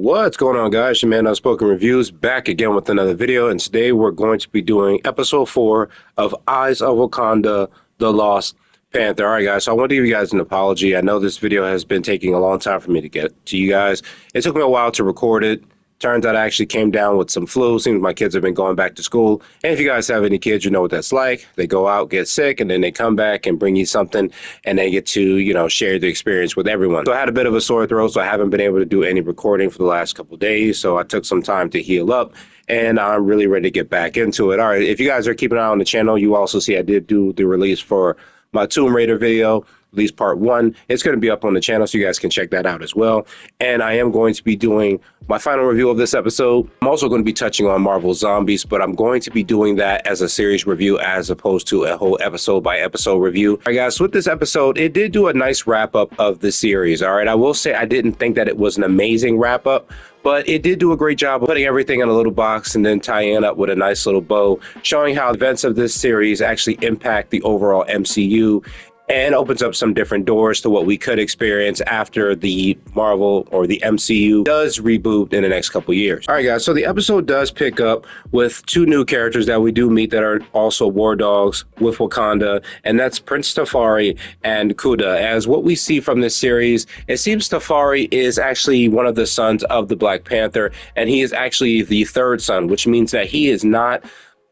What's going on, guys? Your man Unspoken Reviews back again with another video, and today we're going to be doing episode 4 of Eyes of Wakanda, The Lost Panther. All right, guys, so I want to give you guys an apology. I know this video has been taking a long time for me to get to you guys. It took me a while to record it. Turns out I actually came down with some flu. Seems my kids have been going back to school. And if you guys have any kids, you know what that's like. They go out, get sick, and then they come back and bring you something, and they get to, share the experience with everyone. So I had a bit of a sore throat, so I haven't been able to do any recording for the last couple of days. So I took some time to heal up, and I'm really ready to get back into it. All right, if you guys are keeping an eye on the channel, you also see I did do the release for my Tomb Raider video, at least part 1. It's going to be up on the channel, so you guys can check that out as well. And I am going to be doing my final review of this episode. I'm also going to be touching on Marvel Zombies, but I'm going to be doing that as a series review as opposed to a whole episode by episode review. All right, guys, with this episode, it did do a nice wrap up of the series. All right, I will say I didn't think that it was an amazing wrap up, but it did do a great job of putting everything in a little box and then tying it up with a nice little bow, showing how events of this series actually impact the overall MCU and opens up some different doors to what we could experience after the Marvel or the MCU does reboot in the next couple years. All right, guys, so the episode does pick up with 2 new characters that we do meet that are also war dogs with Wakanda, and that's Prince Tafari and Kuda. As what we see from this series, it seems Tafari is actually one of the sons of the Black Panther, and he is actually the 3rd son, which means that he is not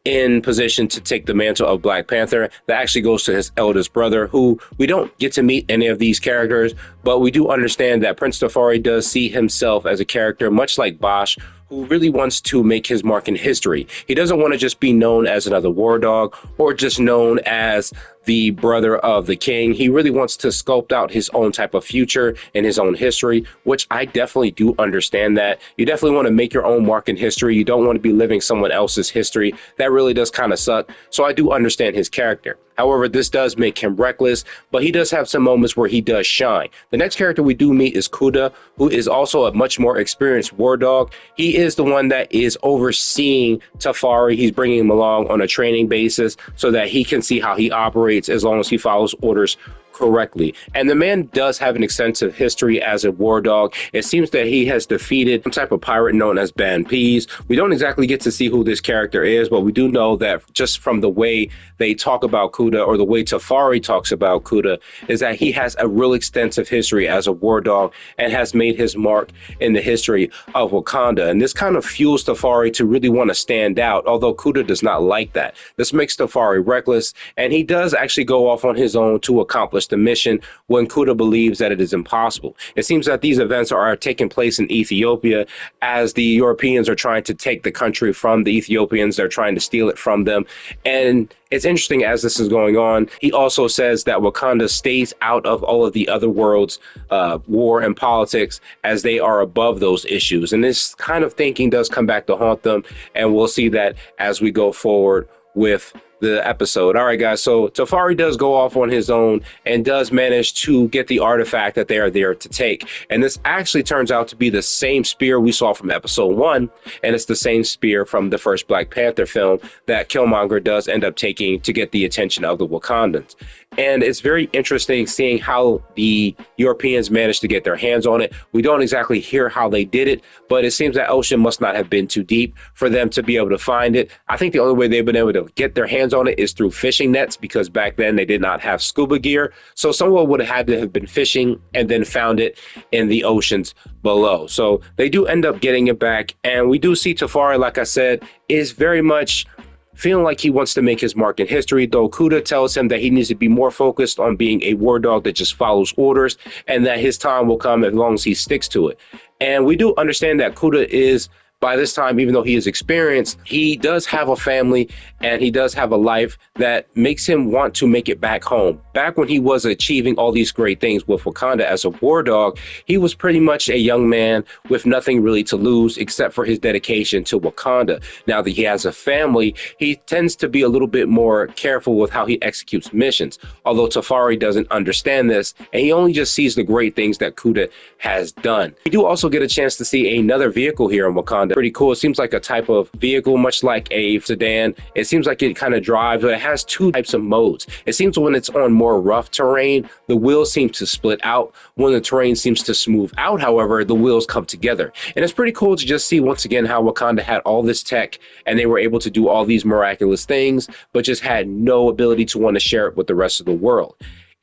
in position to take the mantle of Black Panther. That actually goes to his eldest brother, who we don't get to meet any of these characters, but we do understand that Prince Tafari does see himself as a character, much like Bosch, who really wants to make his mark in history. He doesn't want to just be known as another war dog or just known as the brother of the king. He really wants to sculpt out his own type of future and his own history, which I definitely do understand that. You definitely want to make your own mark in history. You don't want to be living someone else's history. That really does kind of suck. So I do understand his character. However, this does make him reckless, but he does have some moments where he does shine. The next character we do meet is Kuda, who is also a much more experienced war dog. He is the one that is overseeing Tafari. He's bringing him along on a training basis so that he can see how he operates as long as he follows orders correctly. And the man does have an extensive history as a war dog. It seems that he has defeated some type of pirate known as Ban Peas. We don't exactly get to see who this character is, but we do know that just from the way they talk about Kuda, or the way Tafari talks about Kuda, is that he has a real extensive history as a war dog and has made his mark in the history of Wakanda. And this kind of fuels Tafari to really want to stand out, although Kuda does not like that. This makes Tafari reckless, and he does actually go off on his own to accomplish the mission when Kuda believes that it is impossible. It seems that these events are taking place in Ethiopia as the Europeans are trying to take the country from the Ethiopians. They're trying to steal it from them. And it's interesting as this is going on. He also says that Wakanda stays out of all of the other world's war and politics as they are above those issues. And this kind of thinking does come back to haunt them. And we'll see that as we go forward with the episode. All right, guys, so Tafari does go off on his own and does manage to get the artifact that they are there to take. And this actually turns out to be the same spear we saw from episode 1, and it's the same spear from the first Black Panther film that Killmonger does end up taking to get the attention of the Wakandans. And it's very interesting seeing how the Europeans managed to get their hands on it. We don't exactly hear how they did it, but it seems that ocean must not have been too deep for them to be able to find it. I think the only way they've been able to get their hands on it is through fishing nets, because back then they did not have scuba gear. So someone would have had to have been fishing and then found it in the oceans below. So they do end up getting it back. And we do see Tafari, like I said, is very much feeling like he wants to make his mark in history, though Kuda tells him that he needs to be more focused on being a war dog that just follows orders, and that his time will come as long as he sticks to it. And we do understand that Kuda is, by this time, even though he is experienced, he does have a family and he does have a life that makes him want to make it back home. Back when he was achieving all these great things with Wakanda as a war dog, he was pretty much a young man with nothing really to lose except for his dedication to Wakanda. Now that he has a family, he tends to be a little bit more careful with how he executes missions, although Tafari doesn't understand this, and he only just sees the great things that Kuda has done. We do also get a chance to see another vehicle here in Wakanda Wakanda. Pretty cool. It seems like a type of vehicle, much like a sedan. It seems like it kind of drives, but it has two types of modes. It seems when it's on more rough terrain, the wheels seem to split out. When the terrain seems to smooth out, however, the wheels come together. And it's pretty cool to just see once again how Wakanda had all this tech and they were able to do all these miraculous things, but just had no ability to want to share it with the rest of the world.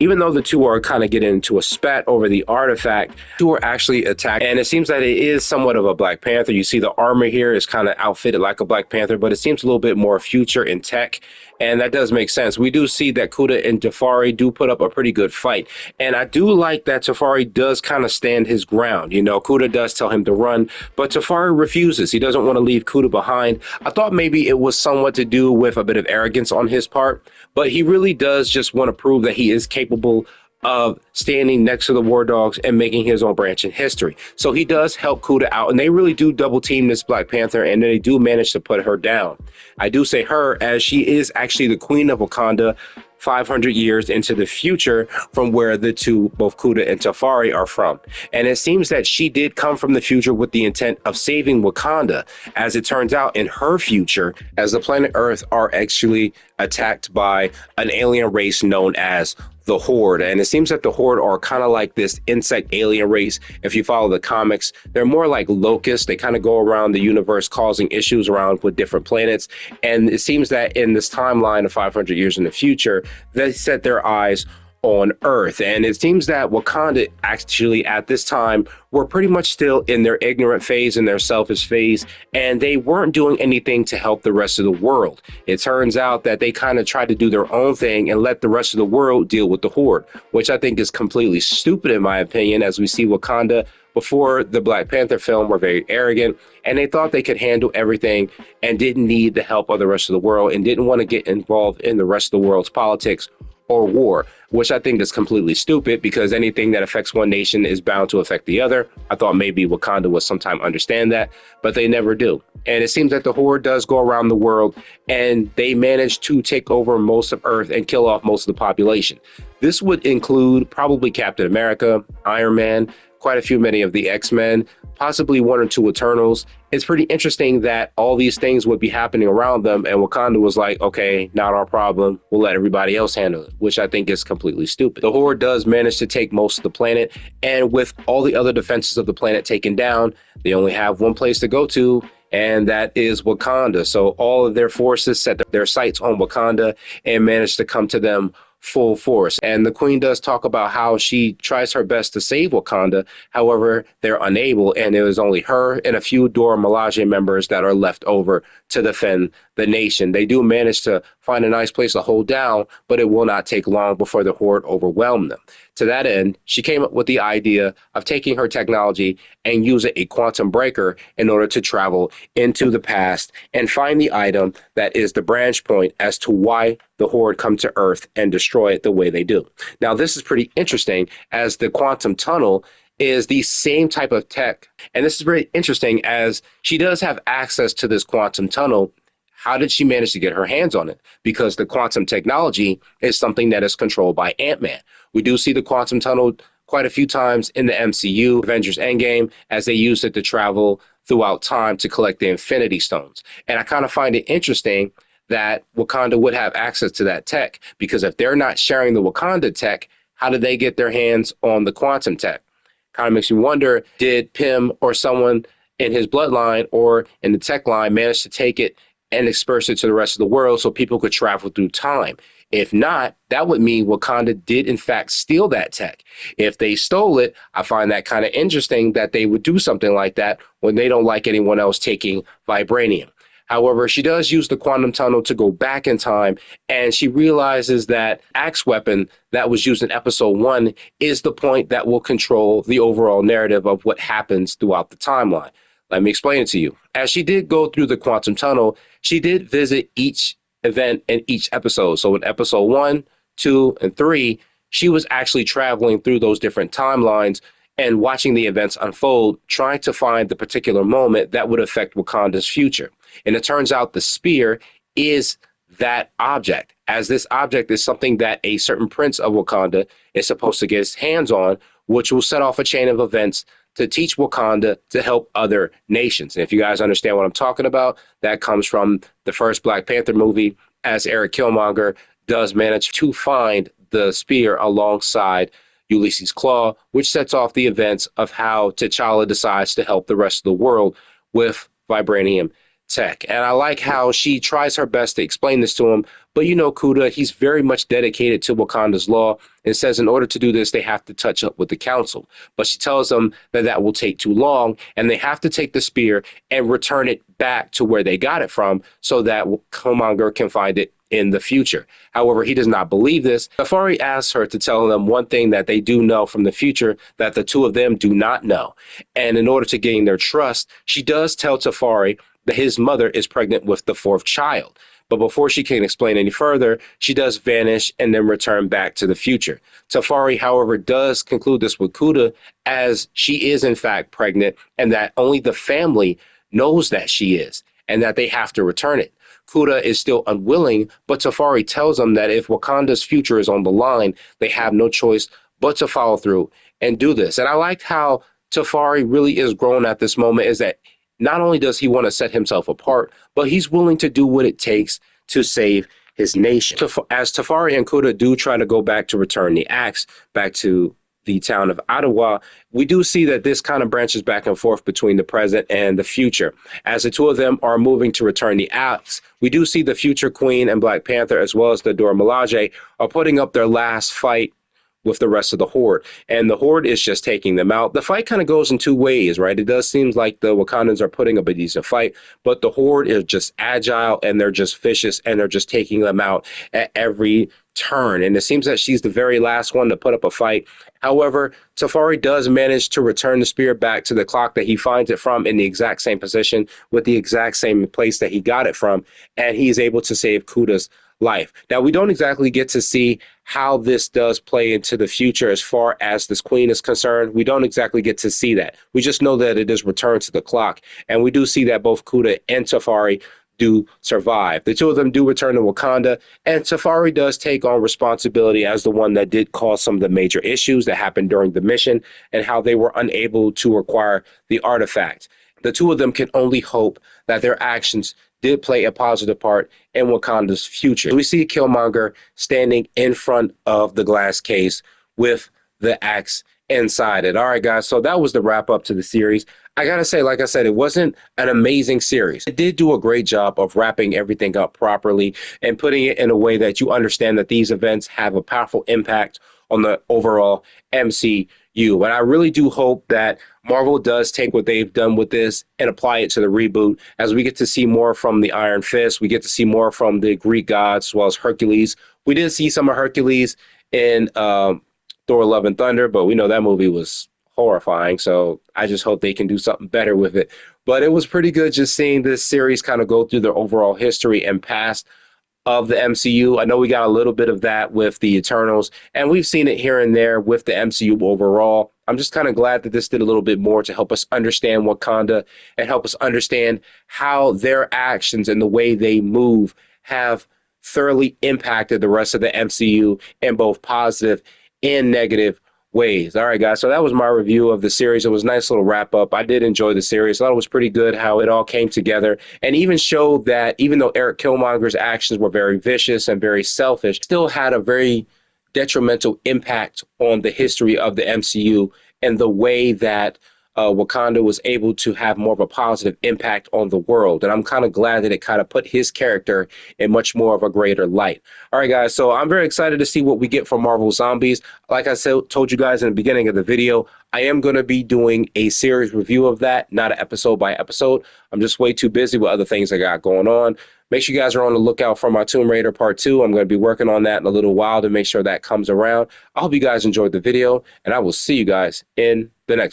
Even though the two are kind of getting into a spat over the artifact, two are actually attacked. And it seems that it is somewhat of a Black Panther. You see the armor here is kind of outfitted like a Black Panther, but it seems a little bit more future in tech. And that does make sense. We do see that Kuda and Tafari do put up a pretty good fight. And I do like that Tafari does kind of stand his ground. You know, Kuda does tell him to run, but Tafari refuses. He doesn't want to leave Kuda behind. I thought maybe it was somewhat to do with a bit of arrogance on his part, but he really does just want to prove that he is capable of standing next to the War Dogs and making his own branch in history. So he does help Kuda out, and they really do double team this Black Panther, and they do manage to put her down. I do say her, as she is actually the Queen of Wakanda 500 years into the future from where the two, both Kuda and Tafari, are from. And it seems that she did come from the future with the intent of saving Wakanda. As it turns out, in her future, as the planet Earth are actually attacked by an alien race known as the Horde. And it seems that the Horde are kind of like this insect alien race. If you follow the comics, they're more like locusts. They kind of go around the universe causing issues around with different planets. And it seems that in this timeline of 500 years in the future, they set their eyes on Earth. And it seems that Wakanda actually at this time were pretty much still in their ignorant phase and their selfish phase, and they weren't doing anything to help the rest of the world. It turns out that they kind of tried to do their own thing and let the rest of the world deal with the Horde, which I think is completely stupid in my opinion, as we see Wakanda before the Black Panther film were very arrogant and they thought they could handle everything and didn't need the help of the rest of the world and didn't want to get involved in the rest of the world's politics or war, which I think is completely stupid because anything that affects one nation is bound to affect the other. I thought maybe Wakanda would sometime understand that, but they never do. And it seems that the Horde does go around the world and they manage to take over most of Earth and kill off most of the population. This would include probably Captain America, Iron Man, quite a few, many of the X-Men, possibly one or two Eternals. It's pretty interesting that all these things would be happening around them, and Wakanda was like, okay, not our problem. We'll let everybody else handle it, which I think is completely stupid. The Horde does manage to take most of the planet, and with all the other defenses of the planet taken down, they only have one place to go to, and that is Wakanda. So all of their forces set their sights on Wakanda and managed to come to them full force. And the Queen does talk about how she tries her best to save Wakanda. However, they're unable, and it was only her and a few Dora Milaje members that are left over to defend the nation. They do manage to find a nice place to hold down, but it will not take long before the Horde overwhelm them. To that end, she came up with the idea of taking her technology and using a quantum breaker in order to travel into the past and find the item that is the branch point as to why the Horde come to Earth and destroy it the way they do. Now, this is pretty interesting, as the quantum tunnel is the same type of tech. And this is very interesting, as she does have access to this quantum tunnel. How did she manage to get her hands on it? Because the quantum technology is something that is controlled by Ant-Man. We do see the quantum tunnel quite a few times in the MCU, Avengers Endgame, as they used it to travel throughout time to collect the Infinity Stones. And I kind of find it interesting that Wakanda would have access to that tech, because if they're not sharing the Wakanda tech, how did they get their hands on the quantum tech? Kind of makes me wonder, did Pym or someone in his bloodline or in the tech line manage to take it and disperse it to the rest of the world so people could travel through time? If not, that would mean Wakanda did in fact steal that tech. If they stole it, I find that kind of interesting that they would do something like that when they don't like anyone else taking vibranium. However, she does use the quantum tunnel to go back in time, and she realizes that axe weapon that was used in episode 1 is the point that will control the overall narrative of what happens throughout the timeline. Let me explain it to you. As she did go through the quantum tunnel, she did visit each event in each episode. So in episode 1, 2, and 3, she was actually traveling through those different timelines and watching the events unfold, trying to find the particular moment that would affect Wakanda's future. And it turns out the spear is that object, as this object is something that a certain prince of Wakanda is supposed to get his hands on, which will set off a chain of events to teach Wakanda to help other nations. And if you guys understand what I'm talking about, that comes from the first Black Panther movie, as Eric Killmonger does manage to find the spear alongside Ulysses Claw, which sets off the events of how T'Challa decides to help the rest of the world with vibranium tech. And I like how she tries her best to explain this to him. But you know, Kuda, he's very much dedicated to Wakanda's law and says in order to do this, they have to touch up with the council. But she tells them that that will take too long and they have to take the spear and return it back to where they got it from so that Killmonger can find it in the future. However, he does not believe this. Safari asks her to tell them one thing that they do know from the future that the two of them do not know. And in order to gain their trust, she does tell Tafari that his mother is pregnant with the fourth child. But before she can explain any further, she does vanish and then return back to the future. Tafari, however, does conclude this with Kuda as she is in fact pregnant and that only the family knows that she is and that they have to return it. Kuda is still unwilling, but Tafari tells them that if Wakanda's future is on the line, they have no choice but to follow through and do this. And I like how Tafari really is grown at this moment, is that not only does he want to set himself apart, but he's willing to do what it takes to save his nation. As Tafari and Kuda do try to go back to return the axe back to the town of Ottawa, we do see that this kind of branches back and forth between the present and the future. As the two of them are moving to return the axe, we do see the future Queen and Black Panther, as well as the Dora Milaje, are putting up their last fight with the rest of the Horde. And the Horde is just taking them out. The fight kind of goes in two ways, right? It does seem like the Wakandans are putting up a decent fight, but the Horde is just agile and they're just vicious and they're just taking them out at every turn. And it seems that she's the very last one to put up a fight. However, Tafari does manage to return the spear back to the clock that he finds it from in the exact same position with the exact same place that he got it from. And he's able to save Kuda's life. Now, we don't exactly get to see how this does play into the future as far as this queen is concerned. We don't exactly get to see that. We just know that it is returned to the clock. And we do see that both Kuda and Tafari do survive. The two of them do return to Wakanda, and Tafari does take on responsibility as the one that did cause some of the major issues that happened during the mission and how they were unable to acquire the artifact. The two of them can only hope that their actions did play a positive part in Wakanda's future. We see Killmonger standing in front of the glass case with the axe inside it. All right, guys, so that was the wrap up to the series. I gotta say, like I said, it wasn't an amazing series. It did do a great job of wrapping everything up properly and putting it in a way that you understand that these events have a powerful impact on the overall MCU. And I really do hope that Marvel does take what they've done with this and apply it to the reboot, as we get to see more from the Iron Fist. We get to see more from the Greek gods as well as Hercules. We did see some of Hercules in Thor: Love and Thunder, but we know that movie was horrifying. So I just hope they can do something better with it. But it was pretty good just seeing this series kind of go through the overall history and past of the MCU. I know we got a little bit of that with the Eternals, and we've seen it here and there with the MCU overall. I'm just kind of glad that this did a little bit more to help us understand Wakanda and help us understand how their actions and the way they move have thoroughly impacted the rest of the MCU in both positive and negative ways. All right, guys, so that was my review of the series. It was a nice little wrap up. I did enjoy the series. I thought it was pretty good how it all came together, and even showed that even though Eric Killmonger's actions were very vicious and very selfish, still had a very detrimental impact on the history of the MCU and the way that Wakanda was able to have more of a positive impact on the world. And I'm kind of glad that it kind of put his character in much more of a greater light. All right, guys, so I'm very excited to see what we get from Marvel Zombies. Like I said, told you guys in the beginning of the video, I am going to be doing a series review of that, not an episode by episode. I'm just way too busy with other things I got going on. Make sure you guys are on the lookout for my Tomb Raider Part 2. I'm going to be working on that in a little while to make sure that comes around. I hope you guys enjoyed the video, and I will see you guys in the next one.